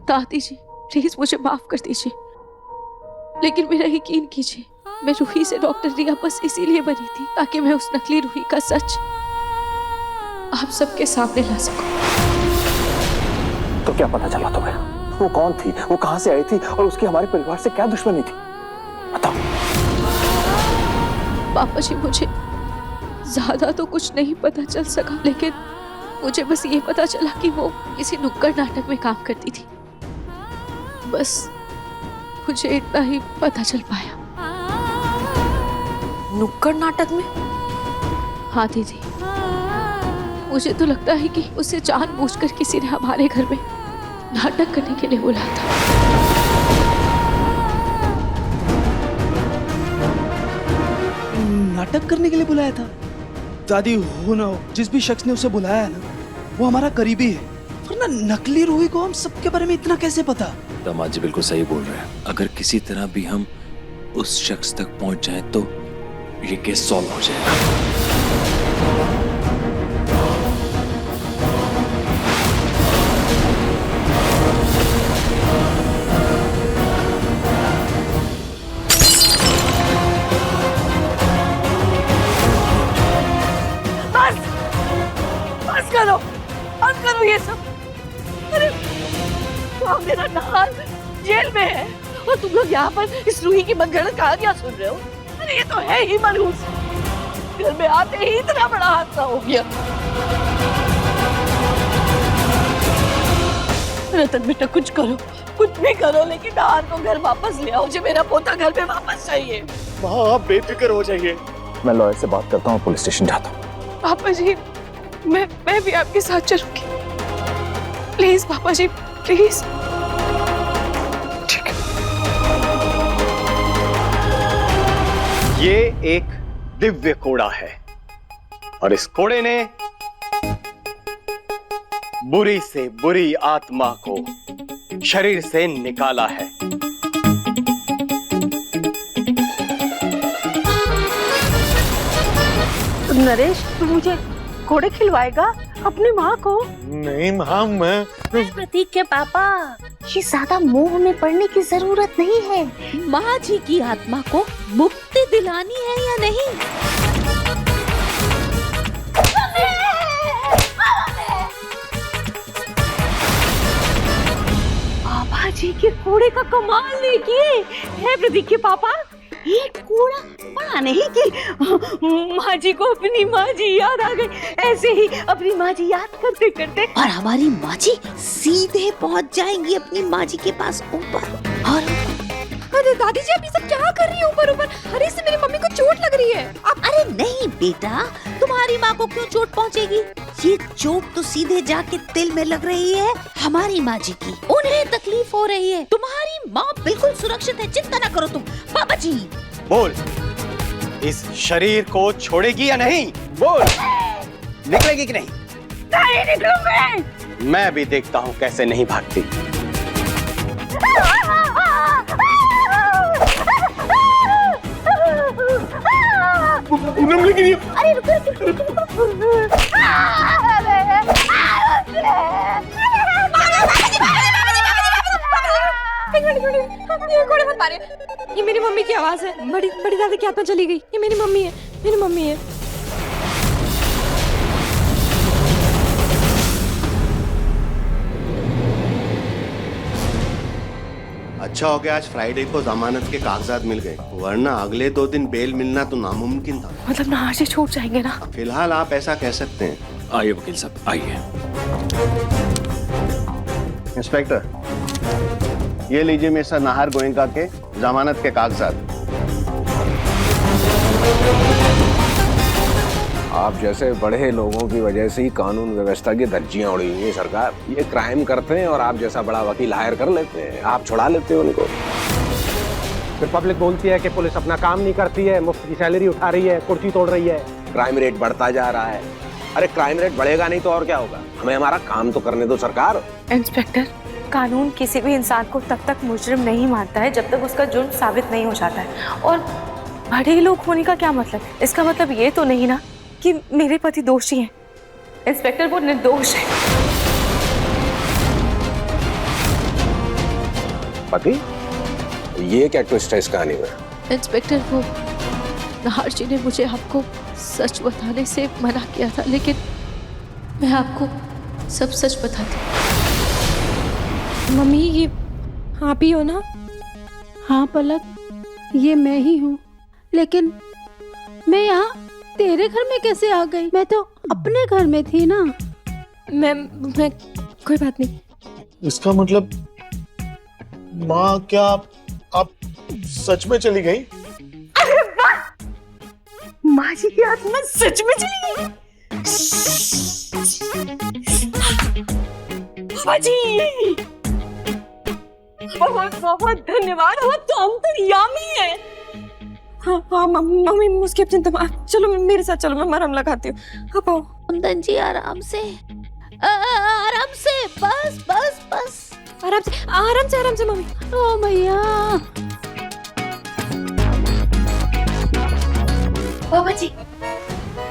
दादी जी प्लीज मुझे माफ कर दीजिए, लेकिन मेरा यकीन कीजिए, मैं रूही से डॉक्टर रिया बस इसीलिए बनी थी ताकि मैं उस नकली रूही का सच आप सबके सामने ला सकूं। तो क्या पता चला तुम्हें? वो कौन थी, वो कहां से आई थी और उसकी हमारे परिवार से क्या दुश्मनी थी? बताओ। पापा जी मुझे ज्यादा तो कुछ नहीं पता चल सका, लेकिन मुझे बस ये पता चला कि वो किसी नुक्कड़ नाटक में काम करती थी। बस मुझे इतना ही पता चल पाया। नुक्कड़ नाटक में? हाँ दीदी, मुझे तो लगता है कि उसे जानबूझकर किसी ने हमारे घर में नाटक करने के लिए बुलाया था। नाटक करने के लिए बुलाया था? दादी, हो ना हो, जिस भी शख्स ने उसे बुलाया है ना, वो हमारा करीबी है, वरना नकली रूही को हम सबके बारे में इतना कैसे पता? दामाद जी बिल्कुल सही बोल रहे हैं। अगर किसी तरह भी हम उस शख्स तक पहुंच जाएं तो ये केस सॉल्व हो जाएगा। बस करो, बंद करो ये सब। अरे मेरा नहार जेल में है और तुम लोग यहाँ पर इस रूही की मनगढ़ंत कहानियां सुन रहे हो। अरे ये तो है ही मनहूस। घर में आते ही इतना बड़ा हादसा हो गया। रतन बेटा कुछ करो, कुछ भी करो, लेकिन नहार को घर वापस ले आओ। मुझे मेरा पोता घर में वापस चाहिए। माँ आप बेफिक्र हो जाइए, मैं लॉयर से बात करता हूँ, पुलिस स्टेशन जाता हूँ। पापा जी मैं भी आपके साथ चलूंगी, प्लीज पापा जी प्लीज। ठीक है। ये एक दिव्य कोड़ा है और इस कोड़े ने बुरी से बुरी आत्मा को शरीर से निकाला है। नरेश, तू मुझे घोड़े खिलवाएगा अपनी माँ को? नहीं माँ, मैं प्रतीक के पापा, ये ज्यादा मोह में पड़ने की जरूरत नहीं है। माँ जी की आत्मा को मुक्ति दिलानी है या नहीं? पापा जी के घोड़े का कमाल देखिए। है प्रतीक के पापा, एक घोड़ा बड़ा नहीं कि माँ जी को अपनी माँ जी याद आ गई। ऐसे ही अपनी माँ जी याद करते करते और हमारी माँ जी सीधे पहुँच जाएंगी अपनी माँ जी के पास ऊपर। और अरे दादी जी, आप ये सब क्या कर रही है ऊपर ऊपर? अरे इससे मेरी मम्मी को चोट लग रही है। अरे नहीं बेटा, तुम्हारी माँ को क्यों चोट पहुँचेगी? ये चोट तो सीधे जाके दिल में लग रही है हमारी माँ जी की। उन्हें तकलीफ हो रही है। तुम्हारी माँ बिल्कुल सुरक्षित है, चिंता ना करो तुम। पापा जी बोल, इस शरीर को छोड़ेगी या नहीं? बोल, निकलेगी कि नहीं? नहीं निकलूंगी। मैं भी देखता हूँ कैसे नहीं भागती। अरे रुको। घोड़े मत मारे। ये मेरी मम्मी की आवाज है। बड़ी दादी की आत्मा चली गई। ये मेरी मम्मी है, मेरी मम्मी है। अच्छा हो गया आज फ्राइडे को जमानत के कागजात मिल गए, वरना अगले 2 दिन बेल मिलना तो नामुमकिन था। मतलब नहार से छूट जाएंगे ना? फिलहाल आप ऐसा कह सकते हैं। आइए वकील साहब, आइए। इंस्पेक्टर, ये लीजिए मिस्टर नाहर गोयनका के जमानत के कागजात। आप जैसे बड़े लोगों की वजह से ही कानून व्यवस्था की धज्जियां उड़ी हुई हैं सरकार। ये क्राइम करते हैं और आप जैसा बड़ा वकील हायर कर लेते हैं, आप छुड़ा लेते हैं उनको। फिर पब्लिक बोलती है कि पुलिस अपना काम नहीं करती है, मुफ्त की सैलरी उठा रही है, कुर्सी तोड़ रही है। क्राइम रेट बढ़ता जा रहा है। अरे क्राइम रेट बढ़ेगा नहीं तो और क्या होगा? हमें हमारा काम तो करने दो सरकार। इंस्पेक्टर, कानून किसी भी इंसान को तब तक मुजरिम नहीं मानता है जब तक उसका जुर्म साबित नहीं हो जाता है। और बड़े लोग होने का क्या मतलब? इसका मतलब ये तो नहीं ना कि मेरे पति दोषी हैं। इंस्पेक्टर, वो निर्दोष है। पति? ये क्या ट्विस्ट है इस कहानी में? इंस्पेक्टर, वो नाहर जी ने मुझे आपको सच बताने से मना किया था, लेकिन मैं आपको सब सच बताती। मम्मी, ये आप ही हो ना? हाँ पलक, ये मैं ही हूँ, लेकिन मैं यहाँ तेरे घर में कैसे आ गई? मैं तो अपने घर में थी ना। मैं कोई बात नहीं। इसका मतलब माँ, क्या आप सच में चली गई? अरे वाह, माँ जी की आत्मा सच में चली गई। बाबा जी, बहुत बहुत धन्यवाद, हम तो अंतर्यामी है। हाँ मम्मी, उसकी चिंता मत, चलो मेरे साथ चलो, मैं मरहम लगाती हूँ। आप आओ। कुंदन जी, आराम से, आराम से, बस बस बस, आराम से आराम से आराम से मम्मी। ओ मैया। बाबा जी,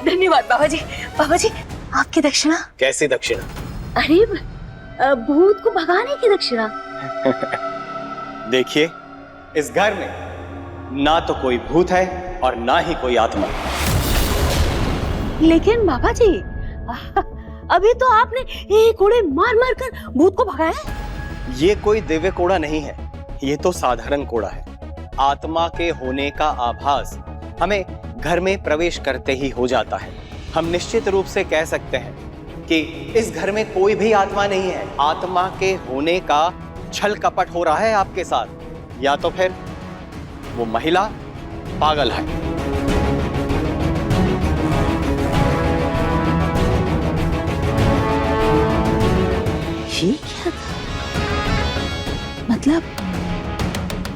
धन्यवाद बाबा जी। बाबा जी, आपकी दक्षिणा। कैसी दक्षिणा? अरे भूत को भगाने की दक्षिणा। देखिए, इस घर में ना तो कोई भूत है और ना ही कोई आत्मा। लेकिन बाबा जी, अभी तो आपने एक कोड़े मार मार कर भूत को भगाया। ये कोई दिव्य कोड़ा नहीं है, ये तो साधारण कोड़ा है। आत्मा के होने का आभास हमें घर में प्रवेश करते ही हो जाता है। हम निश्चित रूप से कह सकते हैं कि इस घर में कोई भी आत्मा नहीं है। आत्मा के होने का छल कपट हो रहा है आपके साथ, या तो फिर वो महिला पागल है। ये क्या था? मतलब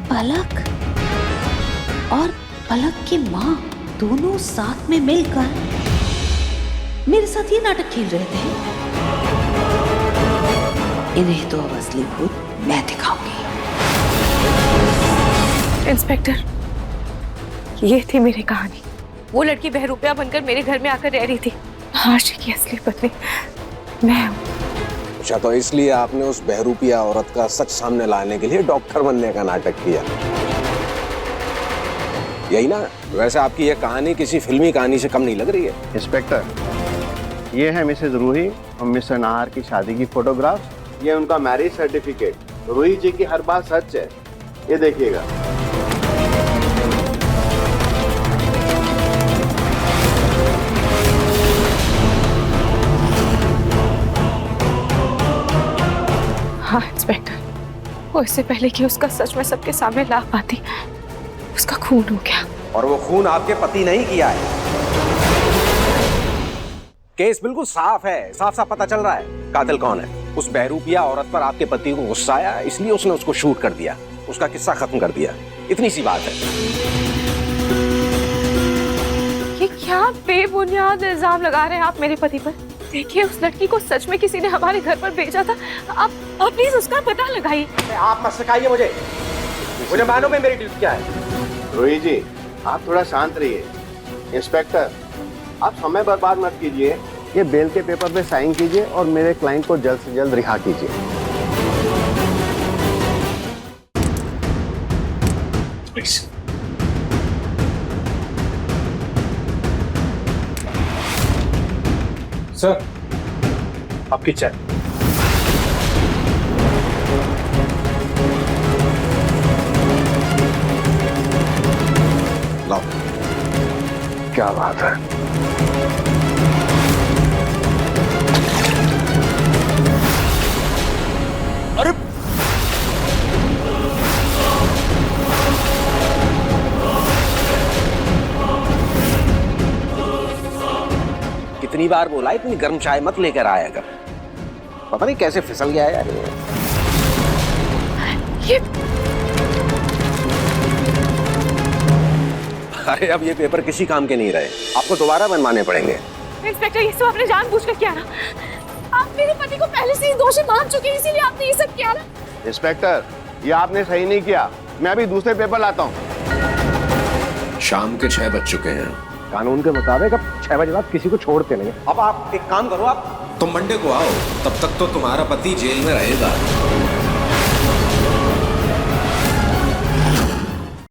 पलक और पलक की माँ दोनों साथ में मिलकर मेरे साथ ये नाटक खेल रहे थे। इन्हें तो अब असली भूत मैं दिखाऊंगी। इंस्पेक्टर, ये थी मेरी कहानी। वो लड़की बहरूपिया बनकर मेरे घर में आकर रह रही थी। हाशी की असली पत्नी मैं हूँ। अच्छा, तो इसलिए आपने उस बहरूपिया औरत का सच सामने लाने के लिए डॉक्टर बनने का नाटक किया, यही ना? वैसे आपकी ये कहानी किसी फिल्मी कहानी से कम नहीं लग रही है। इंस्पेक्टर, ये है मिसेज रूही और मिस्टर नाहर की शादी की फोटोग्राफ। ये उनका मैरिज सर्टिफिकेट। रूही जी की हर बात सच है, ये देखिएगा। हाँ इंस्पेक्टर, वो इससे पहले कि उसका सच में सबके सामने ला पाती, उसका खून हो गया। और वो खून आपके पति ने ही किया है। केस बिल्कुल साफ है, साफ साफ पता चल रहा है कातिल कौन है। उस बहरूपिया औरत पर आपके पति को गुस्सा आया, इसलिए उसने उसको शूट कर दिया, उसका किस्सा खत्म कर दिया। इतनी सी बात है। ये क्या बेबुनियाद इल्जाम लगा रहे हैं आप मेरे पति पर? देखिए, उस लड़की को सच में किसी ने हमारे घर पर भेजा था। आप प्लीज उसका पता लगाइए। आप मत सिखाइए मुझे मालूम है मेरी ड्यूटी क्या है। रूही जी, आप थोड़ा शांत रहिए। इंस्पेक्टर, आप समय बर्बाद मत कीजिए, ये बेल के पेपर पे साइन कीजिए और मेरे क्लाइंट को जल्द से जल्द रिहा कीजिए। सर, आपकी चाय। लाओ। क्या बात है? अरे कितनी बार बोला इतनी गर्म चाय मत लेकर आया कर। पता नहीं कैसे फिसल गया यार ये। अरे अब ये पेपर किसी काम के नहीं रहे, आपको दोबारा बनवाने पड़ेंगे। इंस्पेक्टर, ये सब आपने जानबूझकर किया ना? आप मेरे पति को पहले से ही दोषी मान चुके हैं, इसीलिए आपने ये सब किया ना? इंस्पेक्टर, ये आपने सही नहीं किया। मैं अभी दूसरे पेपर लाता हूँ। शाम के 6 बज चुके हैं। कानून के मुताबिक अब 6 बजे बाद किसी को छोड़ते नहीं। अब आप एक काम करो, आप तुम मंडे को आओ, तब तक तो तुम्हारा पति जेल में रहेगा।